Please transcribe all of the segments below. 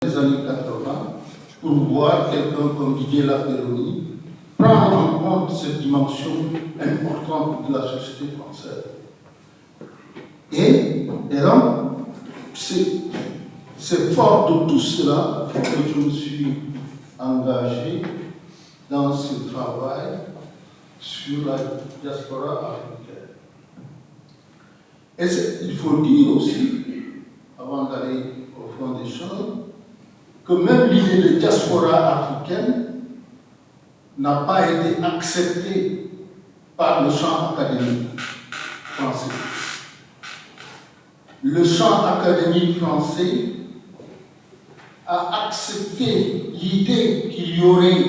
les années 80 pour voir quelqu'un comme Didier Lafferoni prendre en compte cette dimension importante de la société française. Et donc, c'est fort de tout cela que je me suis engagé dans ce travail sur la diaspora africaine. Et il faut dire aussi, avant d'aller au fond des choses, que même l'idée de diaspora africaine n'a pas été acceptée par le champ académique français. Le champ académique français a accepté l'idée qu'il y aurait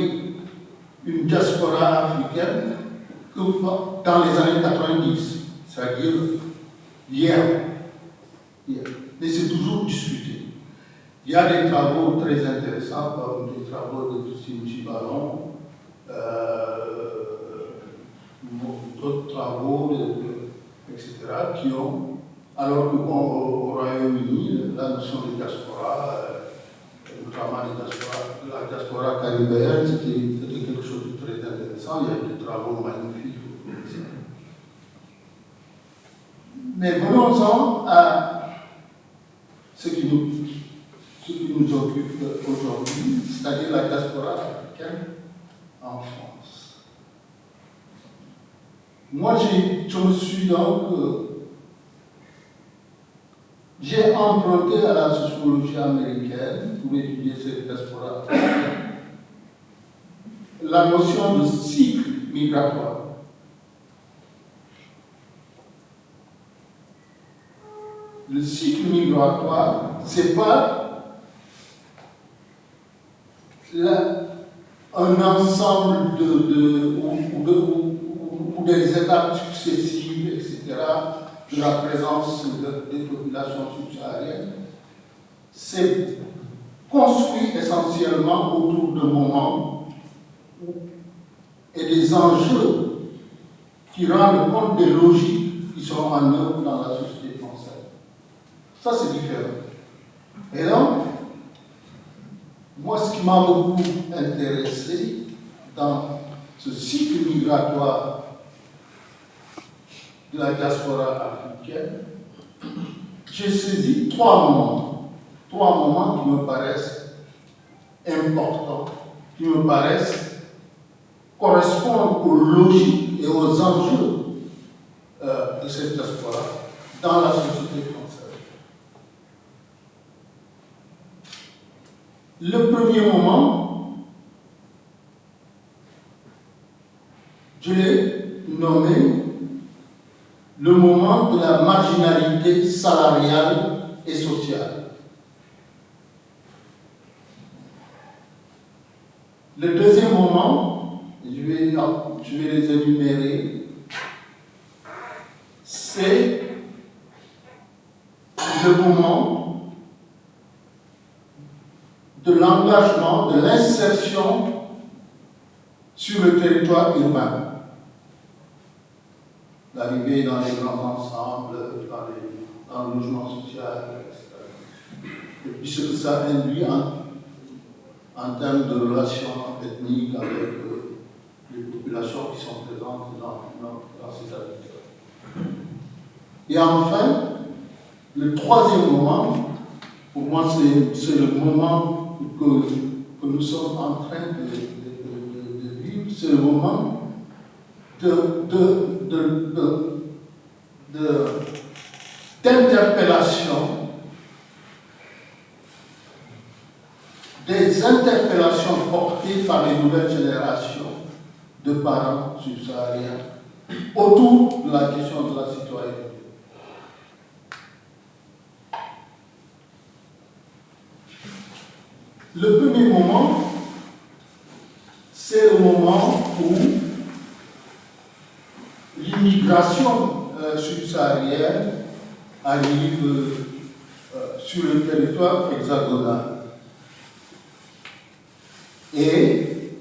une diaspora africaine que dans les années 90, c'est-à-dire hier. Mais c'est toujours discuté. Il y a des travaux très intéressants, comme des travaux de Simchi Ballon, d'autres travaux, etc., qui ont, alors qu'au Royaume-Uni, la notion de diaspora, notamment la diaspora caribéenne, c'était quelque chose de très intéressant. Il y a eu des travaux magnifiques. Mais venons-en à ce qui nous occupe aujourd'hui, c'est-à-dire la diaspora africaine en France. Moi, je me suis donc... j'ai emprunté à la sociologie américaine pour étudier cette diaspora africaine la notion de cycle migratoire. Le cycle migratoire, c'est pas un ensemble ou des étapes successives, etc., de la présence des populations subsahariennes. C'est construit essentiellement autour de moments et des enjeux qui rendent compte des logiques qui sont en œuvre dans la société française. Ça, c'est différent. Et donc, moi, ce qui m'a beaucoup intéressé dans ce cycle migratoire de la diaspora africaine, j'ai saisi trois moments qui me paraissent importants, qui me paraissent correspondre aux logiques et aux enjeux de cette diaspora dans la société française. Le premier moment, je l'ai nommé le moment de la marginalité salariale et sociale. Le deuxième moment, je vais les énumérer, c'est le moment de l'engagement, de l'insertion sur le territoire urbain. L'arrivée dans les grands ensembles, dans le logement social, etc. Et puis ce que ça induit en termes de relations ethniques avec les populations qui sont présentes dans ces territoires. Et enfin, le troisième moment, pour moi c'est le moment que nous sommes en train de vivre, c'est le moment d'interpellation, des interpellations portées par les nouvelles générations de parents subsahariens autour de la question de la citoyenneté. Le premier moment, c'est le moment où l'immigration subsaharienne arrive sur le territoire hexagonal. Et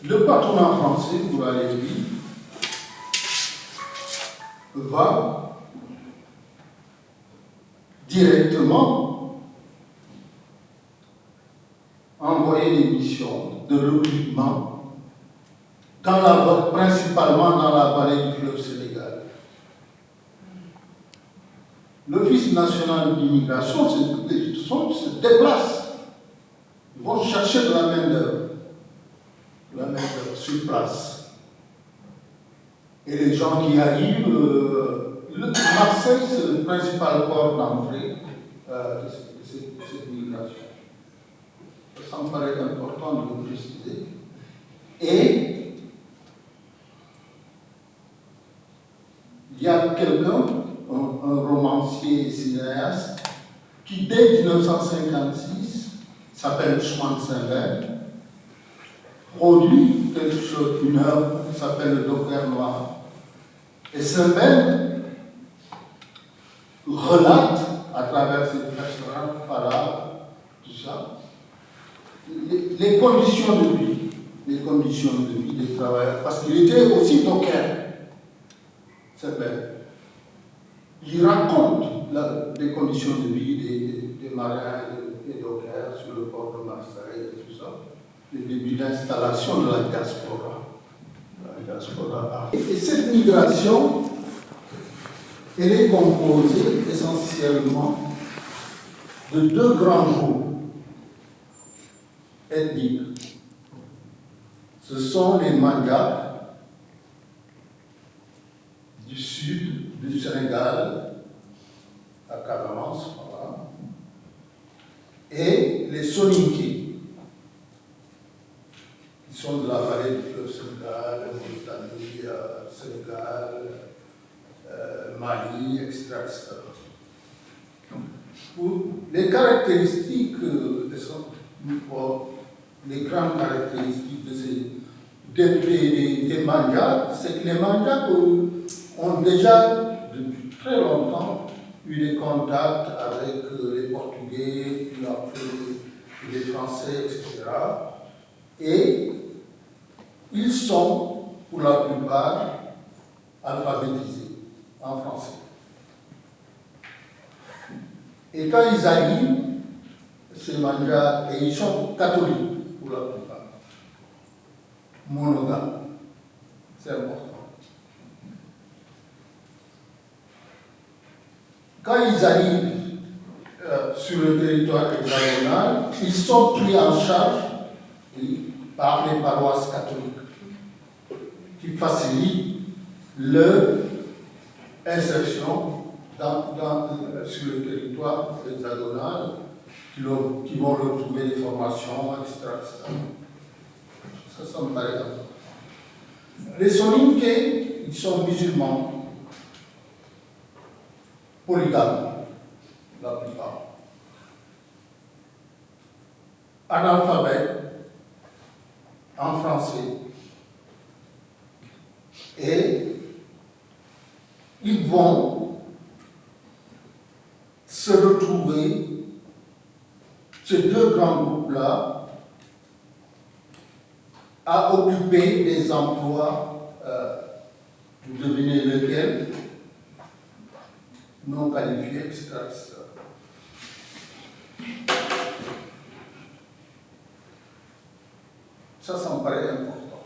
le patronat français, pour aller vite, va directement envoyé des missions de recrutement principalement dans la vallée du fleuve Sénégal. L'Office national d'immigration se déplace. Ils vont chercher de la main-d'œuvre sur place. Et les gens qui arrivent, Marseille, c'est le principal port d'entrée de cette migration. Ça me paraît important de le préciser. Et il y a quelqu'un, un romancier et cinéaste, qui dès 1956 s'appelle Ousmane Sembène, produit quelque chose, une œuvre qui s'appelle Le Docker Noir. Et Sembène relate à travers cette restaurant, parade, tout ça, les conditions de vie des travailleurs, parce qu'il était aussi docker. Sembène. Il raconte les conditions de vie des marins et des dockers sur le port de Marseille et tout ça, le début d'installation de la diaspora. Et cette migration, elle est composée essentiellement de deux grands groupes ethniques. Ce sont les Mandjaks du sud du Sénégal, à Casamance, voilà, et les Soninké, qui sont de la vallée du fleuve Sénégal, Mauritanie, Sénégal, Mali, etc. Les caractéristiques, les grandes caractéristiques des Mandjaks, c'est que les Mandjaks ont déjà, depuis très longtemps, eu des contacts avec les Portugais, puis après les Français, etc. Et ils sont, pour la plupart, alphabétisés en français. Et quand ils arrivent, ces Mandjaks, et ils sont catholiques, pour la plupart, monogames, c'est important. Quand ils arrivent sur le territoire hexagonal, ils sont pris en charge par les paroisses catholiques qui facilitent leur insertion sur le territoire hexagonal, qui vont leur trouver des formations, etc. Ça me paraît important. Les Soninké, ils sont musulmans, polygames, la plupart. Analphabètes en français. Et ils vont se retrouver, ces deux grands groupes-là, à occuper des emplois, vous devinez lesquels, non qualifiés, etc. Ça me paraît important.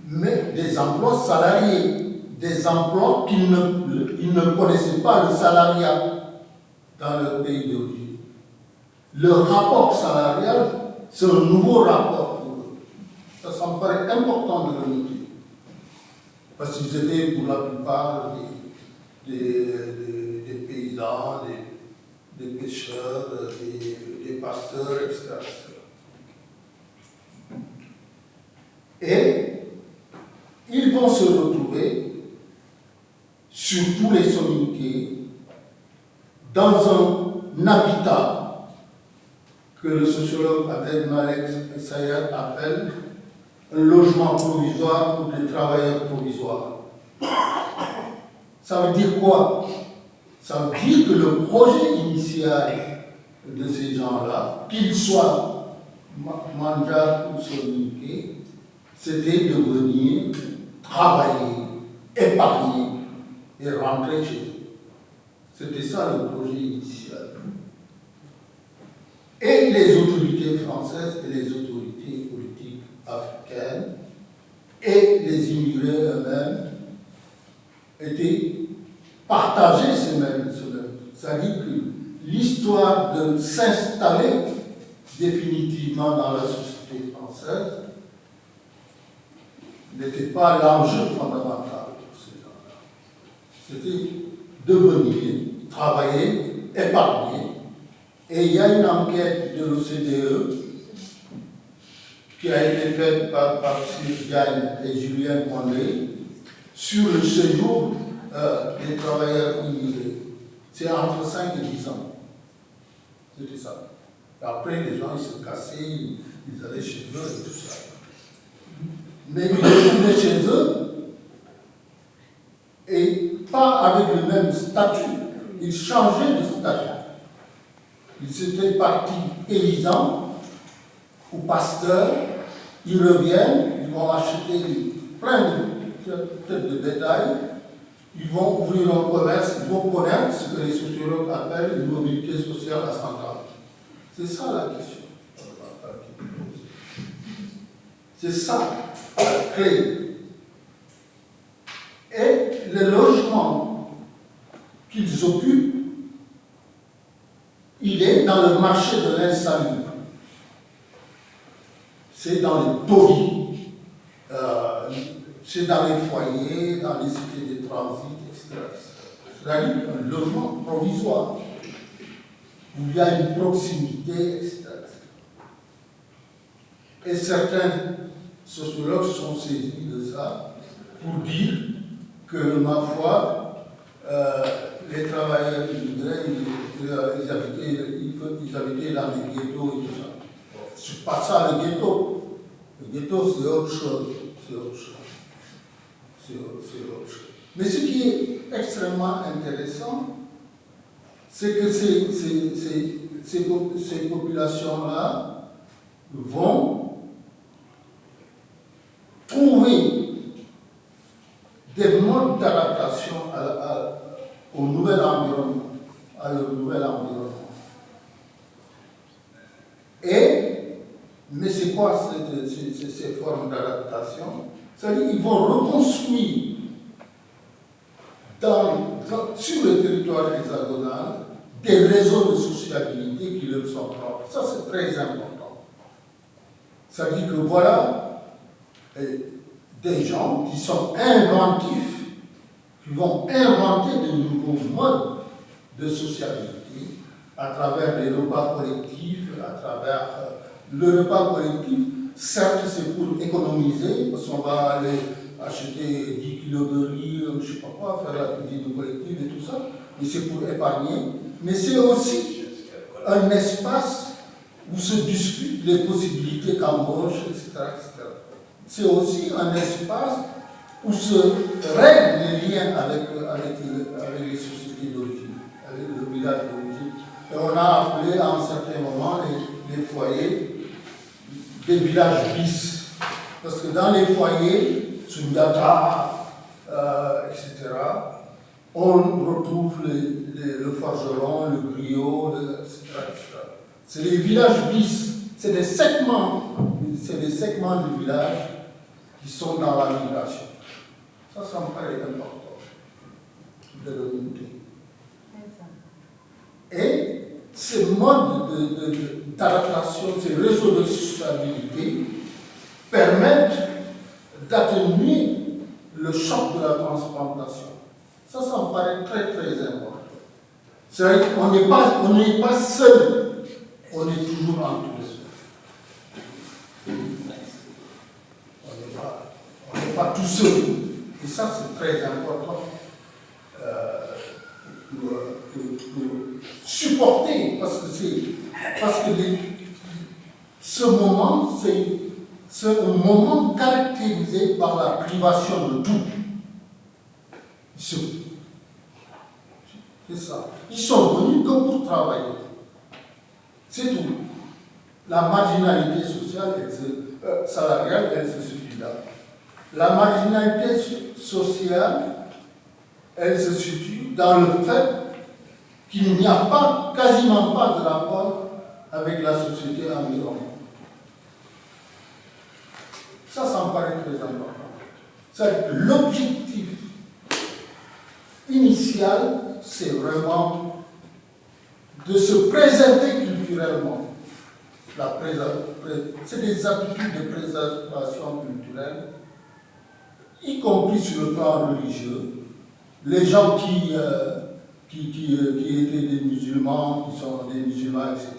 Mais des emplois salariés, des emplois ils ne connaissaient pas le salariat dans leur pays d'origine. Leur rapport salarial, c'est un nouveau rapport pour eux. Ça me paraît important de le noter. Parce qu'ils étaient pour la plupart des paysans, des pêcheurs, des pasteurs, etc. Et ils vont se retrouver, surtout les Soninké, dans un habitat que le sociologue Abdel Malek Sayed appelle un logement provisoire pour des travailleurs provisoires. Ça veut dire quoi? Ça veut dire que le projet initial de ces gens-là, qu'ils soient Mandjak ou Soninké, c'était de venir travailler, épargner et rentrer chez eux. C'était ça le projet initial. les autorités françaises et les autorités politiques africaines et les immigrés eux-mêmes étaient partagés ce même. C'est-à-dire que l'histoire de s'installer définitivement dans la société française n'était pas l'enjeu fondamental pour ces gens-là. C'était de venir, travailler, épargner. Et il y a une enquête de l'OCDE qui a été faite par Sir Gagne et Julien Condé sur le séjour des travailleurs immigrés. C'est entre 5 et 10 ans. C'était ça. Après, les gens ils se cassaient, ils allaient chez eux et tout ça. Mais ils retournaient chez eux et pas avec le même statut. Ils changeaient de statut. Ils étaient partis paysans ou pasteurs, ils reviennent, ils vont acheter plein de bétail, ils vont ouvrir un commerce, ils vont connaître ce que les sociologues appellent une mobilité sociale ascendante. C'est ça la question. C'est ça la clé. Et le logement qu'ils occupent, il est dans le marché de l'insalubre. C'est dans les taudis, c'est dans les foyers, dans les cités de transit, etc. C'est-à-dire un logement provisoire, où il y a une proximité, etc. Et certains sociologues sont saisis de ça pour dire que, ma foi, les travailleurs immigrés, ils habitaient dans les ghettos et tout ça. C'est pas ça le ghetto. Le ghetto, c'est autre chose. C'est autre chose. C'est autre chose. Mais ce qui est extrêmement intéressant, c'est que ces populations-là vont trouver des modes d'adaptation au nouvel environnement, à leur nouvel environnement. Mais c'est quoi ces formes d'adaptation? C'est-à-dire qu'ils vont reconstruire sur le territoire hexagonal des réseaux de sociabilité qui leur sont propres. Ça, c'est très important. C'est-à-dire que voilà des gens qui sont inventifs, qui vont inventer de nouveaux modes de sociabilité à travers les repas collectifs, à travers le repas collectif. Certes, c'est pour économiser, parce qu'on va aller acheter 10 kilos de riz, je ne sais pas quoi, faire la cuisine collective et tout ça, mais c'est pour épargner. Mais c'est aussi un espace où se discutent les possibilités d'embauche, etc., etc. C'est aussi un espace où se règlent les liens avec les sociétés d'origine, avec le village d'origine. Et on a appelé à un certain moment les foyers des villages bis. Parce que dans les foyers, Sundiata, etc., on retrouve le forgeron, le griot, etc., etc. C'est les villages bis. C'est des segments de villages qui sont dans la migration. Ça me paraît important de le noter. Et ces modes d'adaptation, ces réseaux de sociabilité permettent d'atténuer le choc de la transplantation. Ça me paraît très très important. C'est-à-dire qu'on n'est pas seul, on est toujours entouré. On n'est pas tout seul. Et ça, c'est très important pour supporter, parce que ce moment, c'est un moment caractérisé par la privation de tout. C'est ça. Ils sont venus que pour travailler. C'est tout. La marginalité sociale, salariale, elle se situe là. La marginalité sociale, elle se situe dans le fait qu'il n'y a quasiment pas de rapport avec la société environnante. Ça me paraît très important. L'objectif initial, c'est vraiment de se préserver culturellement. C'est des habitudes de préservation culturelle, y compris sur le plan religieux. Les gens qui étaient des musulmans, qui sont des musulmans, etc.,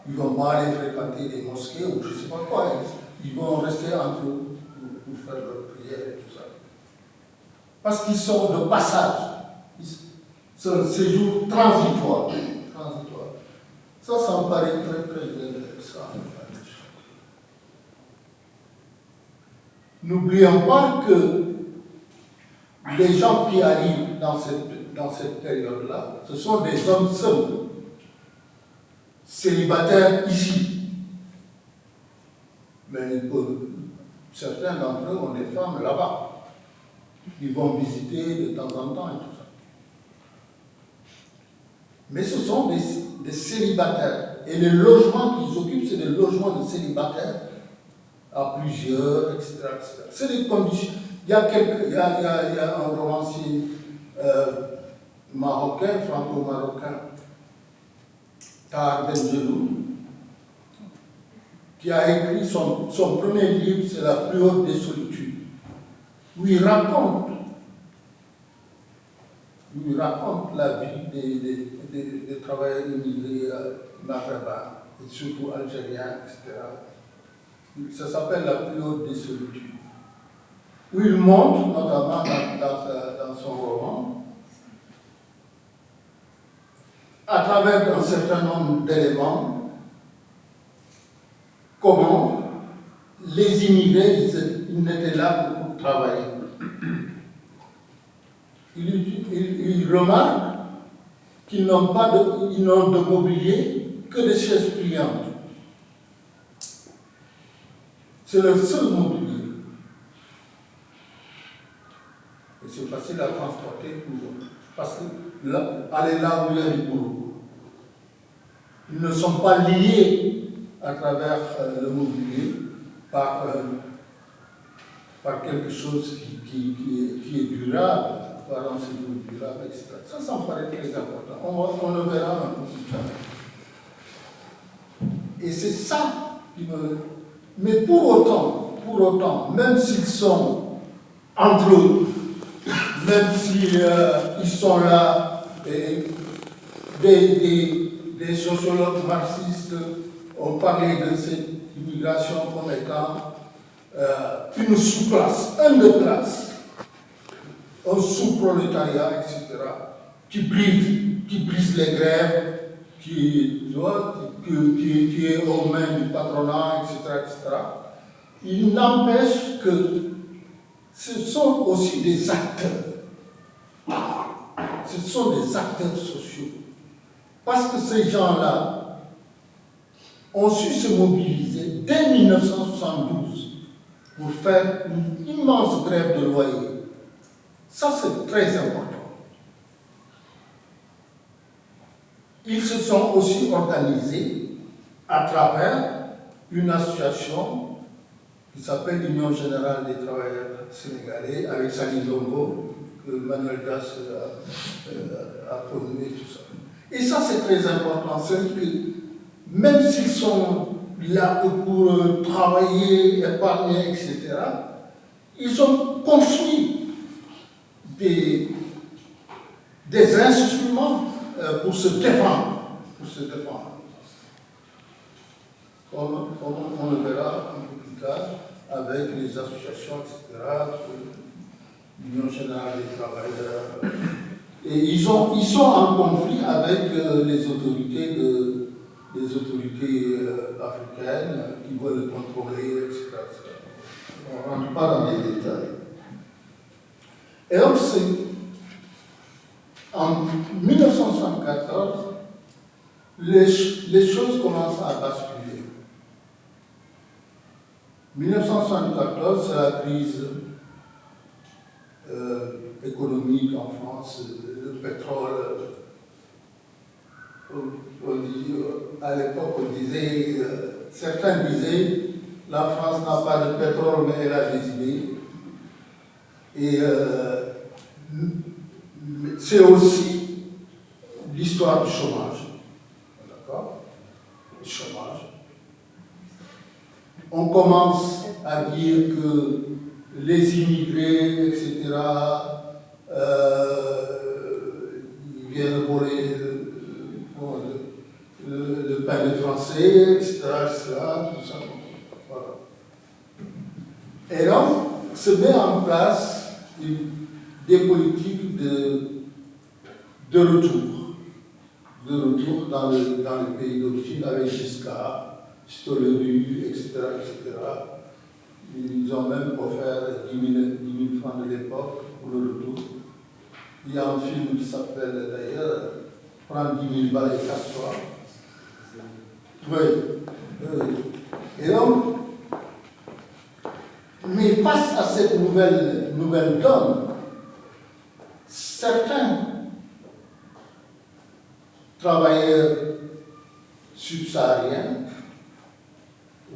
ils vont pas aller fréquenter des mosquées ou je ne sais pas quoi. Ils vont rester entre eux pour faire leur prière et tout ça. Parce qu'ils sont de passage. C'est un séjour transitoire. Ça me paraît très, très intéressant. N'oublions pas que les gens qui arrivent dans cette période-là, ce sont des hommes seuls, célibataires ici. Mais certains d'entre eux ont des femmes là-bas. Ils vont visiter de temps en temps et tout ça. Mais ce sont des célibataires. Et les logements qu'ils occupent, c'est des logements de célibataires à plusieurs, etc. C'est des conditions. Il y a un romancier marocain, franco-marocain, Tahar Benjelloul, qui a écrit son premier livre, c'est La plus haute des solitudes, où il raconte la vie des travailleurs immigrés maghrébins, et surtout algériens, etc. Ça s'appelle La plus haute des solitudes, où il montre, notamment dans son roman, à travers un certain nombre d'éléments, comment les immigrés, ils n'étaient là que pour travailler. Il remarque qu'ils n'ont de mobilier que des chaises pliantes. C'est leur seul mobilier. Et c'est facile à transporter pour eux. Parce que aller là où il y a du boulot. Ils ne sont pas liés à travers le mobilier par quelque chose qui est durable, par un séjour durable, etc. Ça me paraît très important. On le verra un peu plus tard. Et c'est ça qui me... Mais pour autant, même s'ils sont entre eux, même s'ils sont là, des sociologues marxistes ont parlé de cette immigration comme étant une sous-classe, une classe, un sous-prolétariat, etc., qui brise les grèves, qui est aux mains du patronat, etc. Il n'empêche que ce sont aussi des acteurs. Ce sont des acteurs sociaux. Parce que ces gens-là ont su se mobiliser dès 1972 pour faire une immense grève de loyer. Ça, c'est très important. Ils se sont aussi organisés à travers une association qui s'appelle l'Union Générale des Travailleurs Sénégalais, avec Sali Longo, que Manuel Gas a coordonné tout ça. Et ça, c'est très important. C'est-à-dire que même s'ils sont là pour travailler, épargner, etc., ils ont construit des instruments pour se défendre. Comme on le verra un peu plus tard avec les associations, etc., l'Union Générale des Travailleurs. Et ils sont en conflit avec les autorités africaines qui veulent contrôler, etc. On ne rentre pas dans les détails. Et donc, en 1974, les choses commencent à basculer. 1974, c'est la crise économique en France, le pétrole à l'époque, on disait, certains disaient, la France n'a pas de pétrole, mais elle a des idées. Et c'est aussi l'histoire du chômage. D'accord? Le chômage. On commence à dire que les immigrés, etc., ils viennent voler le pain des Français, etc., tout ça. Voilà. Et donc, se met en place des politiques de retour dans le pays d'origine avec Giscard, Stoleru, etc., etc. Ils ont même offert 10 000 francs de l'époque pour le retour. Il y a un film qui s'appelle d'ailleurs Prends 10 000 balles et casse-toi. Oui. Et donc, mais face à cette nouvelle donne, certains travailleurs subsahariens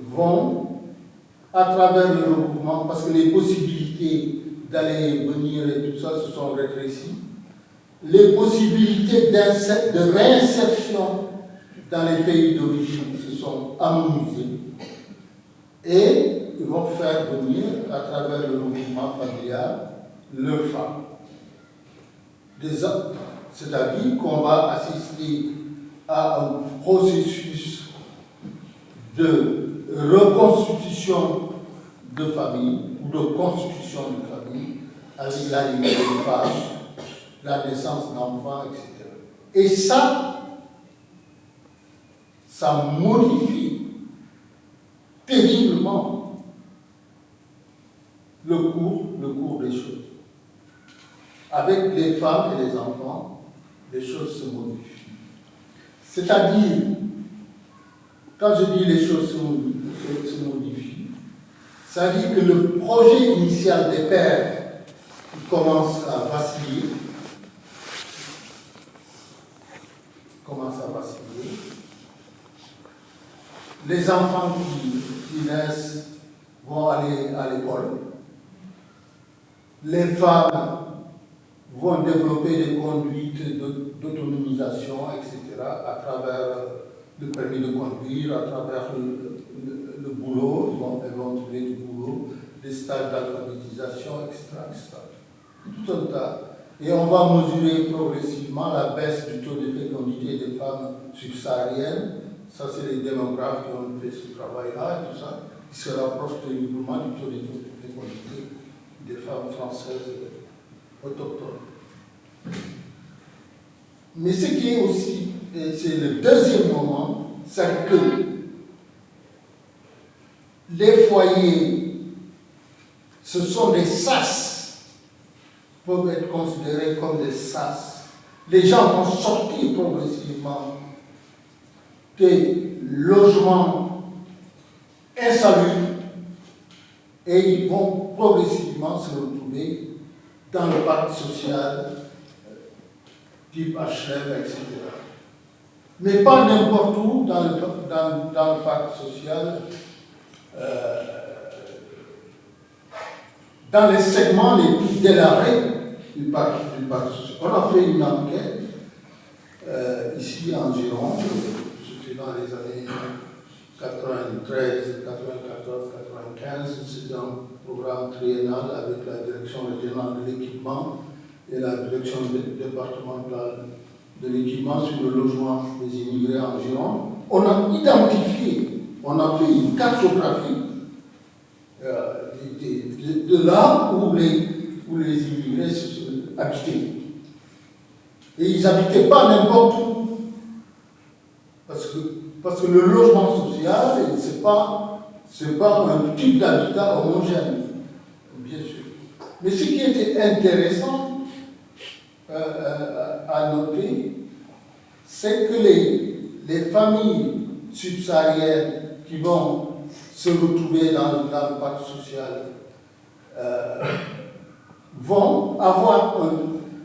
vont, à travers le regroupement, parce que les possibilités d'aller venir et tout ça se sont rétrécies, les possibilités de réinsertion dans les pays d'origine se sont amenuisées et ils vont faire venir, à travers le regroupement familial, leurs femmes. C'est-à-dire qu'on va assister à un processus de reconstitution de famille ou de constitution de famille avec l'arrivée des femmes, la naissance d'enfants, etc. Et ça modifie terriblement le cours des choses. Avec les femmes et les enfants, les choses se modifient. C'est-à-dire, quand je dis les choses se modifient, ça veut dire que le projet initial des pères commence à vaciller, les enfants qui naissent vont aller à l'école, les femmes vont développer des conduites d'autonomisation, etc., à travers le permis de conduire, à travers le boulot, elles vont trouver du boulot, des stages d'alphabétisation, etc. Tout un tas. Et on va mesurer progressivement la baisse du taux de fécondité des femmes subsahariennes. Ça, c'est les démographes qui ont fait ce travail-là et tout ça, qui se rapprochent terriblement du taux de fécondité des femmes françaises autochtones. Mais ce qui est aussi, et c'est le deuxième moment, c'est que les foyers, ce sont des sas, peuvent être considérés comme des sas. Les gens vont sortir progressivement des logements insalubres et ils vont progressivement se retrouver dans le parc social, type HLM, etc. Mais pas n'importe où dans le parc social, dans les segments les plus délabrés du parc social. On a fait une enquête ici en Gironde, c'était dans les années 93, 94, 95, c'était un programme triennal avec la direction régionale de l'équipement et la direction départementale de l'équipement sur le logement des immigrés en Gironde. On a identifié, on a fait une cartographie de là où les immigrés habitaient. Et ils n'habitaient pas n'importe où. Parce que le logement social, ce n'est pas un type d'habitat homogène, bien sûr. Mais ce qui était intéressant à noter, c'est que les familles subsahariennes qui vont se retrouver dans le parc social vont avoir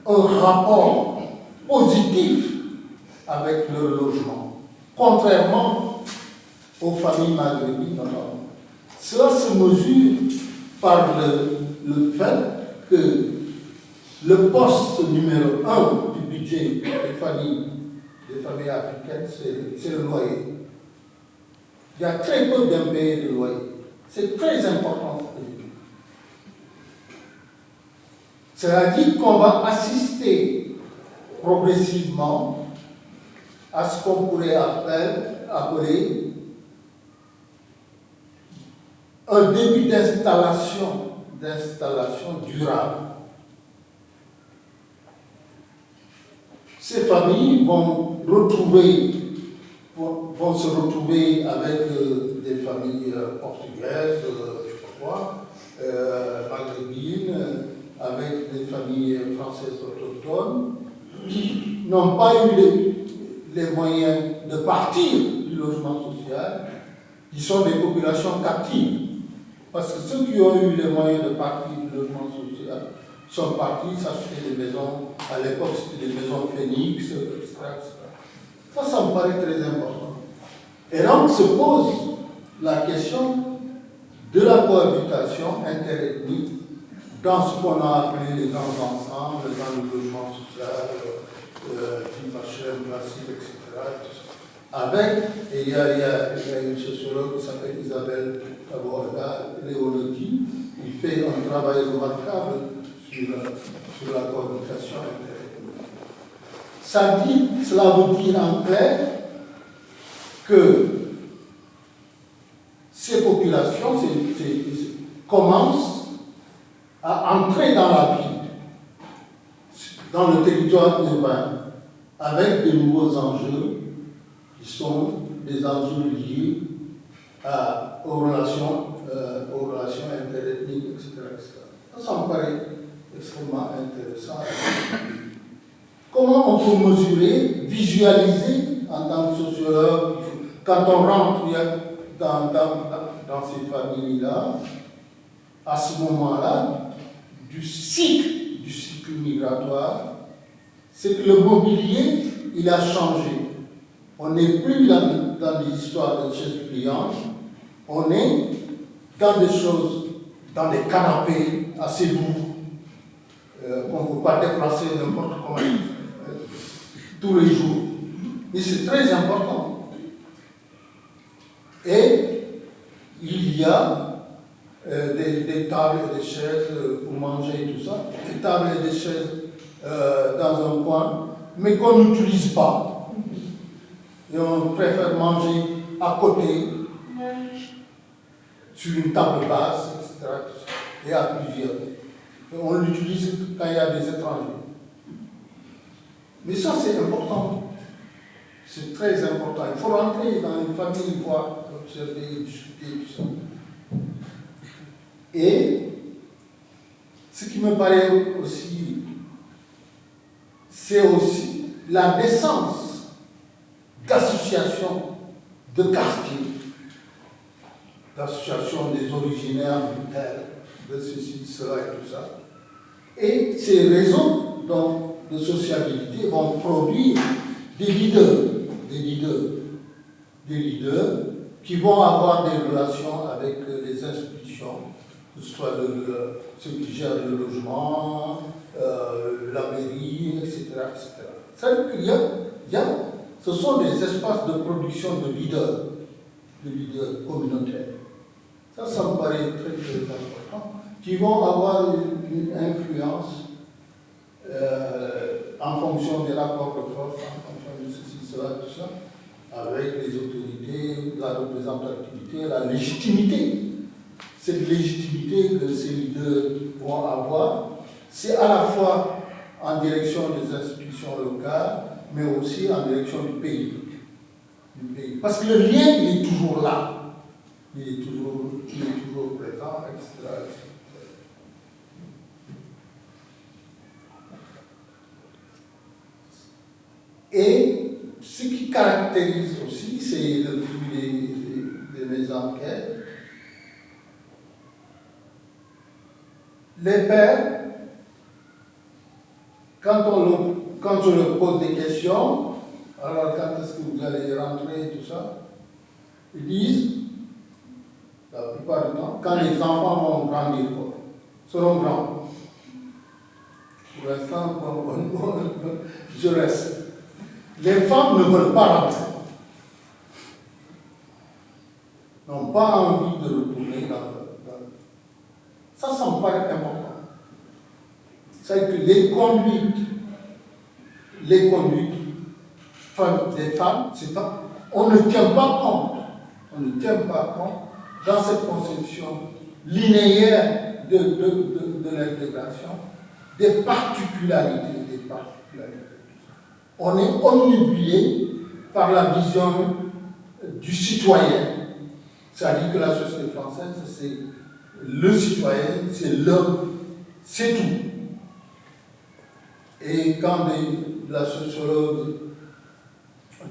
un rapport positif avec leur logement, contrairement aux familles maghrébines notamment. Cela se mesure par le fait que le poste numéro 1 du budget des familles africaines, c'est le loyer. Il y a très peu d'impayés de loyer. C'est très important. Cela dit qu'on va assister progressivement à ce qu'on pourrait appeler un début d'installation durable. Ces familles vont se retrouver avec des familles portugaises, je sais pas quoi, maghrébines, avec des familles françaises autochtones, qui n'ont pas eu les moyens de partir du logement social, qui sont des populations captives. Parce que ceux qui ont eu les moyens de partir du logement social sont partis s'acheter des maisons, à l'époque c'était des maisons Phoenix, etc. Ça me paraît très important. Et donc se pose la question de la cohabitation interethnique dans ce qu'on a appelé les grands ensembles, dans le logement social, type HLM classique, etc. Avec, et il y a une sociologue qui s'appelle Isabelle Leonetti, il fait un travail remarquable sur la cohabitation interethnique. Cela veut dire en clair que ces populations commencent à entrer dans la vie, dans le territoire urbain, avec de nouveaux enjeux qui sont des enjeux liés aux relations interethniques, etc. Ça me paraît extrêmement intéressant. Comment on peut mesurer, visualiser en tant que sociologue, quand on rentre dans ces familles-là, à ce moment-là, du cycle migratoire, c'est que le mobilier, il a changé. On n'est plus dans des histoires de chaises pliantes, on est dans des choses, dans des canapés assez lourds, qu'on ne peut pas déplacer n'importe comment, tous les jours. Et c'est très important. Et il y a des tables et des chaises pour manger et tout ça, des tables et des chaises dans un coin, mais qu'on n'utilise pas. Et on préfère manger à côté, sur une table basse, etc. Et à plusieurs. Et on l'utilise quand il y a des étrangers. Mais ça, c'est important. C'est très important. Il faut rentrer dans les familles, voir, observer, discuter, tout ça. Et ce qui me paraît aussi, c'est aussi la naissance d'associations de quartiers, d'associations des originaires du tel, de ceci, de cela et tout ça. Et ces réseaux de sociabilité vont produire des leaders qui vont avoir des relations avec les institutions, que ce soit ceux qui gèrent le logement, la mairie, etc. C'est-à-dire qu'il ce sont des espaces de production de leaders communautaires. Ça me paraît très, très important, qui vont avoir une influence en fonction des rapports de force, en fonction de ceci, cela, tout ça, avec les autorités, la représentativité, la légitimité. Cette légitimité que ces leaders vont avoir, c'est à la fois en direction des institutions locales, mais aussi en direction du pays. Parce que le lien, il est toujours là. Il est toujours présent, etc. Et ce qui caractérise aussi, c'est le fruit de mes enquêtes, les pères, quand je leur pose des questions, Alors quand est-ce que vous allez rentrer et tout ça? Ils disent, la plupart du temps, quand les enfants vont grandir, seront grands. Pour l'instant, je reste. Les femmes ne veulent pas rentrer. N'ont pas envie de retourner dans Ça me paraît important. C'est que les conduites des femmes, c'est pas, on ne tient pas compte dans cette conception linéaire de l'intégration des particularités. On est omnibulé par la vision du citoyen. C'est-à-dire que la société française, c'est le citoyen, c'est l'homme, c'est tout. Et quand la sociologue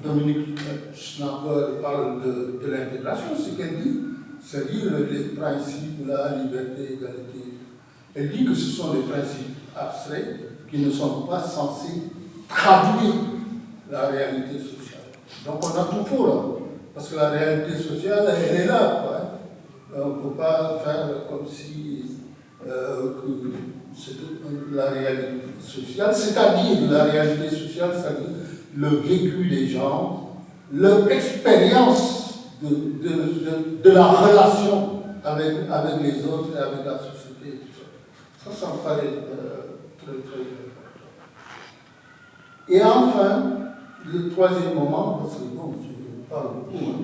Dominique Schnapper parle de l'intégration, ce qu'elle dit, c'est-à-dire les principes de la liberté, égalité. Elle dit que ce sont des principes abstraits qui ne sont pas censés traduire la réalité sociale. Donc on a tout faux là, parce que la réalité sociale, elle est là, quoi. On ne peut pas faire comme si c'était la réalité sociale, c'est-à-dire la réalité sociale, c'est-à-dire le vécu des gens, leur expérience de la relation avec les autres et avec la société et tout ça. Ça me paraît très, très important. Et enfin, le troisième moment, parce que bon, je parle beaucoup, hein.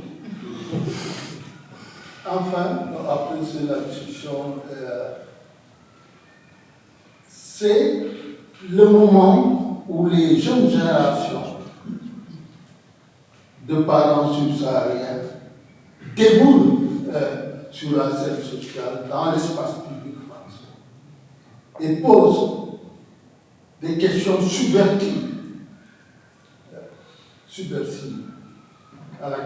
Enfin, après la discussion, c'est le moment où les jeunes générations de parents subsahariens déboulent sur la scène sociale, dans l'espace public français, et posent des questions subversives à la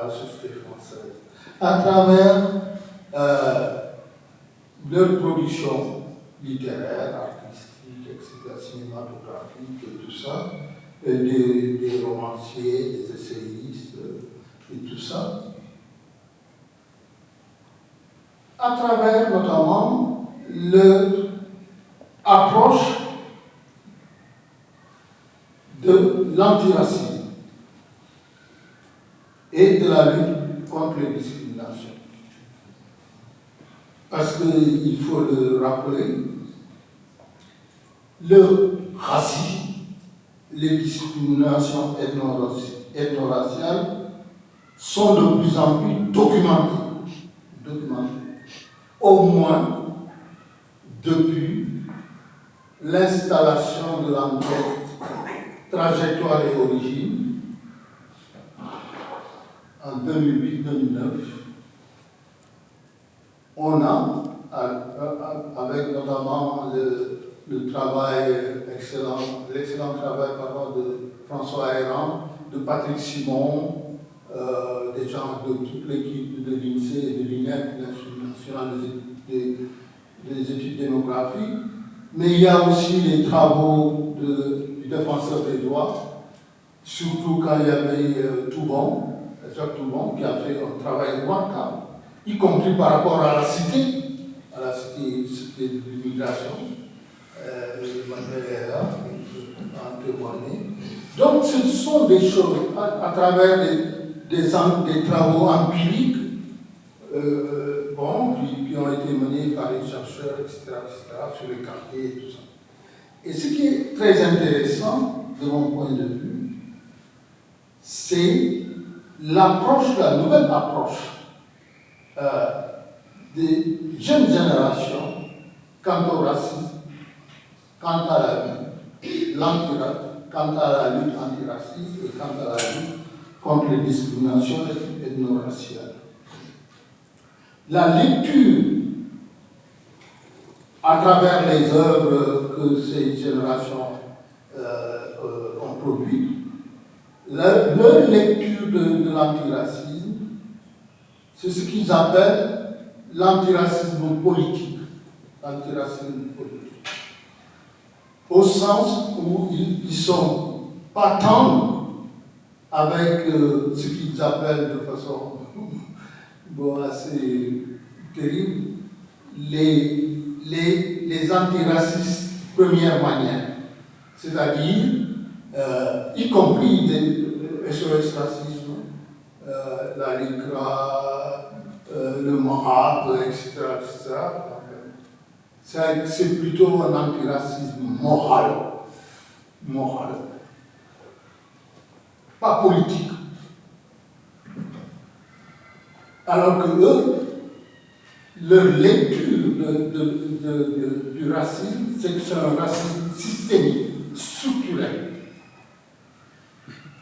société française, à travers leur production littéraire, artistique, etc., cinématographique et tout ça, des romanciers, des essayistes et tout ça, à travers notamment leur approche de l'antiracisme et de la lutte contre les discriminations. Parce qu'il faut le rappeler, le racisme, les discriminations ethno-raciales sont de plus en plus documentées, au moins depuis l'installation de l'enquête Trajectoire et Origine en 2008-2009. On a, avec notamment le travail l'excellent travail de François Héran, de Patrick Simon, des gens de toute l'équipe de l'INSEE et de l'INEP, l'Institut national des études démographiques, mais il y a aussi les travaux du défenseur des droits, surtout quand il y avait Jacques Toubon, qui a fait un travail remarquable, y compris par rapport à la cité de l'immigration. Emmanuel est là, en témoigner. Donc ce sont des choses, à travers des travaux empiriques, qui ont été menés par les chercheurs, etc., sur les quartiers et tout ça. Et ce qui est très intéressant, de mon point de vue, c'est la nouvelle approche des jeunes générations quant au racisme, quant à la lutte antiraciste et quant à la lutte contre les discriminations ethno-raciales. La lecture à travers les œuvres que ces générations ont produites, leur lecture de l'antiracisme, c'est ce qu'ils appellent l'antiracisme politique. Au sens où ils sont pas tant avec ce qu'ils appellent de façon assez terrible les antiracistes première manière, c'est-à-dire y compris des SOS racisme, la LICRA, le MOHAP, etc. C'est plutôt un antiracisme moral, pas politique. Alors que eux, leur lecture du racisme, c'est que c'est un racisme systémique, structurel,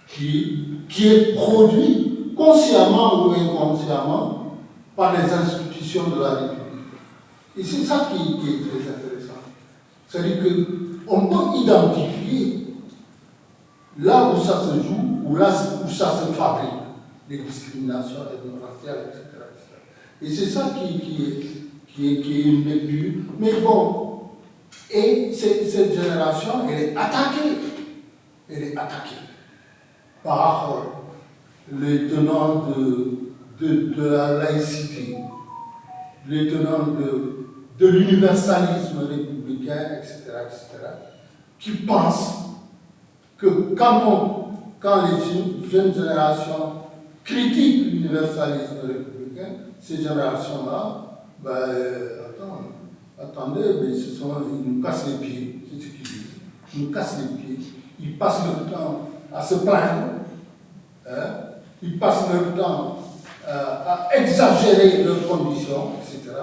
qui est produit consciemment ou inconsciemment par les institutions de la République. Et c'est ça qui est très intéressant. C'est-à-dire qu'on peut identifier là où ça se joue, ou là où ça se fabrique, les discriminations ethno-raciales, etc. Et c'est ça qui est une lecture. Mais bon, et cette génération, elle est attaquée. Elle est attaquée par les tenants de la laïcité, les tenants de l'universalisme républicain, etc., qui pensent que quand les jeunes générations critiquent l'universalisme républicain, ces générations-là, attendez, mais ils nous cassent les pieds, c'est ce qu'ils disent. Ils nous cassent les pieds. Ils passent leur temps à se plaindre, ils passent leur temps à exagérer leurs conditions, etc.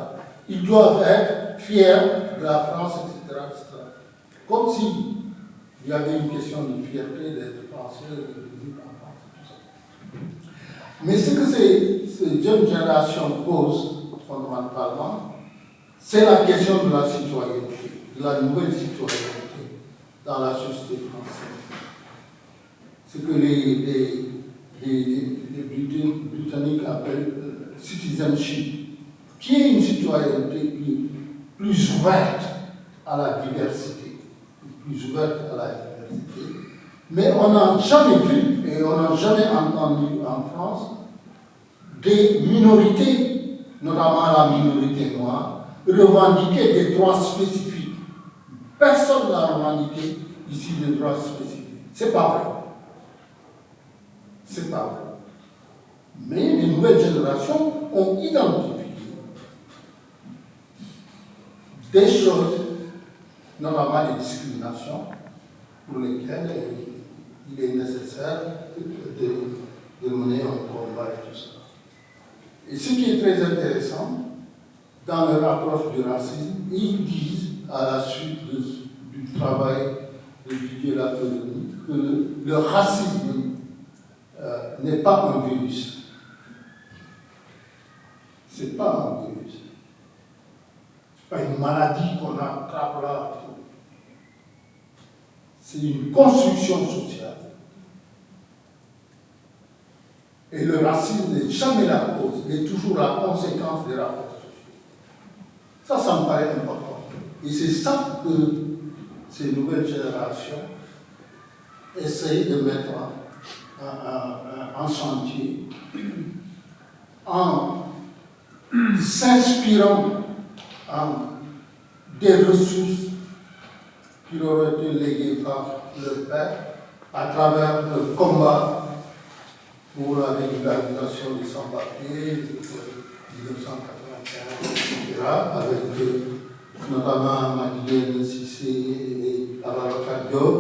Ils doivent être fiers de la France, etc. Comme s'il y avait une question de fierté d'être français, de vivre en France, tout ça. Mais ce que ces jeunes générations posent fondamentalement, c'est la question de la citoyenneté, de la nouvelle citoyenneté dans la société française. Ce que les Britanniques appellent citizenship, qui est une citoyenneté plus ouverte à la diversité, mais on n'a jamais vu et on n'a jamais entendu en France des minorités, notamment la minorité noire, revendiquer des droits spécifiques. Personne n'a revendiqué ici des droits spécifiques. C'est pas vrai. C'est pas vrai. Mais les nouvelles générations ont identifié des choses, notamment les discriminations, pour lesquelles il est nécessaire de mener un combat et tout ça. Et ce qui est très intéressant, dans leur approche du racisme, ils disent, à la suite du travail de Didier Lafrenière, que le racisme n'est pas un virus. C'est pas un virus. C'est pas une maladie qu'on attrape là. C'est une construction sociale. Et le racisme n'est jamais la cause, il est toujours la conséquence des rapports sociaux. Ça me paraît important. Et c'est ça que ces nouvelles générations essayent de mettre en chantier en s'inspirant des ressources qui leur ont été léguées par leur père à travers le combat pour la régularisation des sans-papiers de 1995, etc., avec notamment Madeleine Cissé et Ababacar Diop.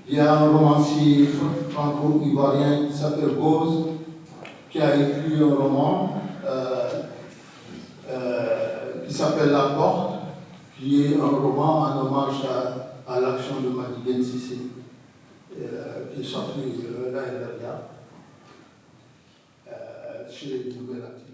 Il y a un romancier franco-ivoirien qui s'appelle Bose, qui a écrit un roman qui s'appelle La Porte, qui est un roman en hommage à l'action de Madeleine Cissé, qui est sorti l'année dernière chez Nouvelle Active.